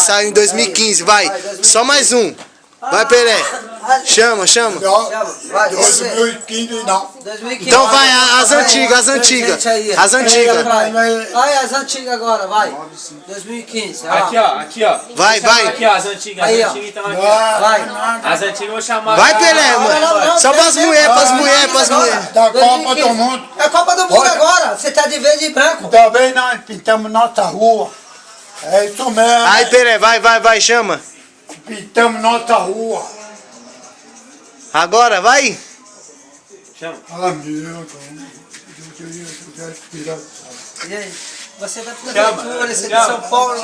saiu em 2015, vai. Só mais um. Vai, Pelé. Chama. Vai, 2015 não. 2015. Então vai, as antigas. As antigas. Vai, as antigas agora, vai. 2015. Aqui, ó. Vai. Aqui, ó, as antigas. Aí, As ó. antigas estão aqui. Vai. As antigas eu vou chamar. Vai, Pelé, mano. Só pras mulheres, Da Copa do Mundo. É Copa do Mundo agora. Você tá de verde e branco. Também nós pintamos nossa rua. É isso mesmo. Aí, Pelé, vai, chama. Pintamos nossa rua. Agora, vai. Chama. Ah, meu Deus. E aí? Você vai pra prefeitura, você é de São Paulo.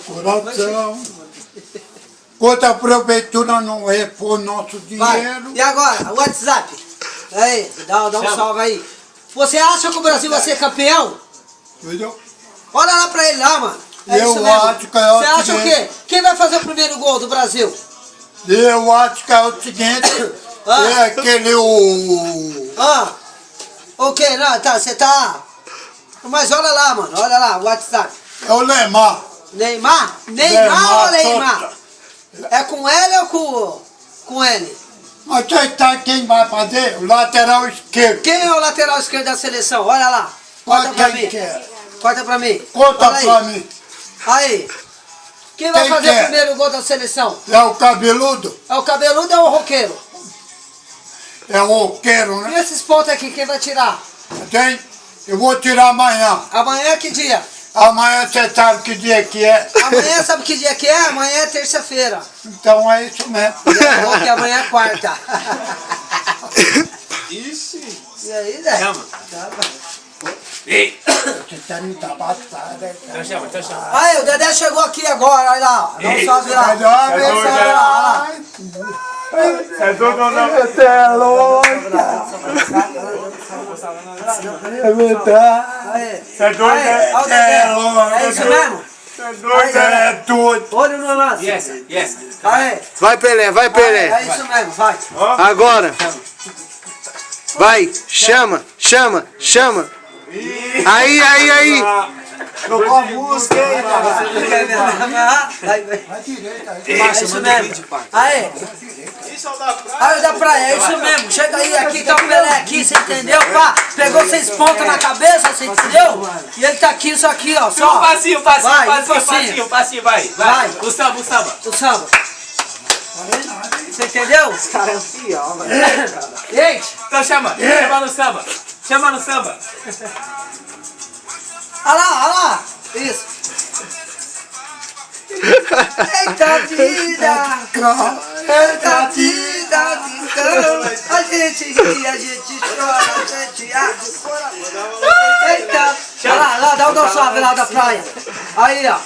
Coração. Quando a prefeitura não repor nosso Vai. dinheiro. E agora, o WhatsApp. Aí, dá um salve aí. Você acha que o Brasil vai ser campeão? Entendeu? Olha lá pra ele lá, mano. É Eu isso mesmo. acho que é o Você acha o seguinte. quê? Quem vai fazer o primeiro gol do Brasil? Eu acho que é o seguinte. É aquele O quê? Não, tá, você tá... Mas olha lá, mano. Olha lá, o WhatsApp. É o Lemar. Neymar? Neymar ou Neymar? Tota. É com L ou com N? Mas você sabe quem vai fazer? O lateral esquerdo. Quem é o lateral esquerdo da seleção? Olha lá. Corta pra mim. Corta pra mim. Conta Olha aí. pra mim. Aí. Quem vai Quem fazer que é? o primeiro gol da seleção? É o cabeludo? É o cabeludo ou é o roqueiro? É o roqueiro, E né? esses pontos aqui, quem vai tirar? Tem? Eu vou tirar amanhã. Amanhã é que dia? Amanhã você sabe que dia que é. Amanhã sabe que dia que é? Amanhã é terça-feira. Então é isso mesmo. Porque amanhã é quarta. Ixi. E aí, Zé? Chama. Tá. Ei. Você tá me tabaçado, hein? Então chama. Aí, o Dedé chegou aqui agora, olha lá. Não Ei. sobe lá. Melhor, Sobe lá, olha lá. É doido ou não? Você é louco. É verdade. Aí. Você é doido, Aí, né? olha o Dedé. É isso mesmo? Você é doido, é doido. Olho no lance. Yes. Aí. Vai, Pelé. É isso mesmo, vai. Agora. Vai, chama. Aí. Trocou a música, hein, cara? Você quer ver? Vai. Vai direito aí. É isso mesmo. Aí. Aí o da praia, é isso mesmo. Chega aí, aqui tá o Pelé aqui, você entendeu? Pá, pegou 6 pontos na cabeça, você entendeu? E ele tá aqui, isso aqui, ó. Só. Passinho, vai. O samba. O samba. Você entendeu? Cara, é fiel, Gente, Então chama no samba. olha lá. Isso. Eita vida, a gente ri, a gente chora, a gente arde o coração. Eita, olha lá, dá um suave lá da praia. Aí, ó.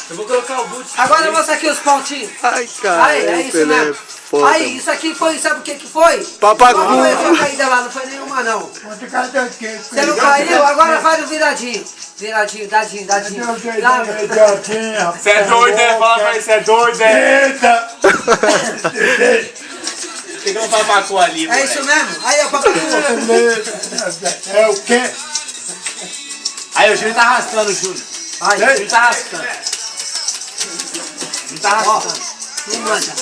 Eu vou colocar o boot. Agora mostra aqui os pontinhos. Ai, cara. Aí, é isso mesmo. Aí, isso aqui foi, sabe o que que foi? Papacu. Qual foi a sua caída lá? Não foi nenhuma, não. Você não caiu? Agora faz o viradinho. Viradinho, dadinho. Você é doido, né? Fala pra ele, você é doido, né? Eita! Tem um papacu ali, É isso mesmo? Aí, ó, papacu. É o quê? Aí o Júnior tá arrastando, Júnior. Aí, O Júnior tá arrastando. Ele tá arrastando. não manda.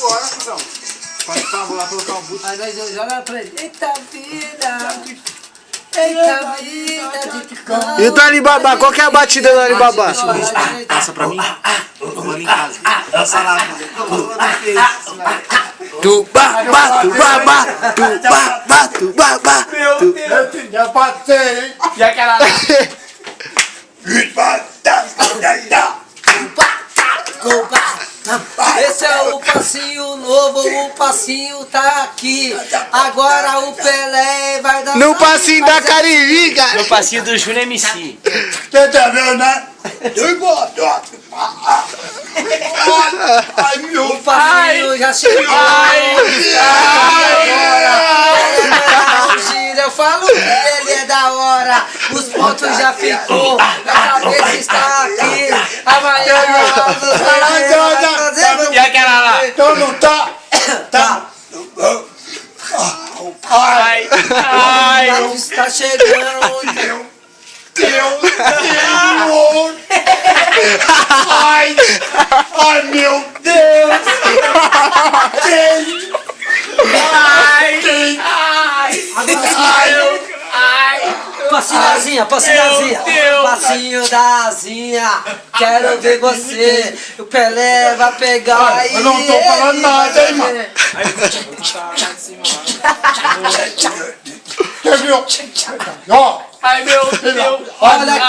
Pode ficar, vou lá colocar um boot. Aí nós olhamos pra ele. Eita vida de cão. E o do Alibaba, qual que é a batida do Alibaba? Passa pra mim. Eu vou ali em casa. Passa lá. Tubaba. Eu tinha bater, hein? E aquela lá? Esse é o passinho novo, o passinho tá aqui. Agora o Pelé vai dar. No passinho da Caririca. No passinho do Júnior MC. Você tá vendo, né? Ai, meu O passinho já chegou. Eu falo que ele é da hora. Os pontos já ficou. A cabeça está aqui. Amanhã. E aquela lá? Então não tá? Tá. Ai. Está chegando. Deus, Senhor! Ai, ai meu Deus! Quem? Ai, quem? Passinho passinho da asinha, quero ver você, o Pelé vai pegar aí. Eu não tô falando nada, hein, mano? Quer ver? Ó, Ai, meu Deus. Olha aqui.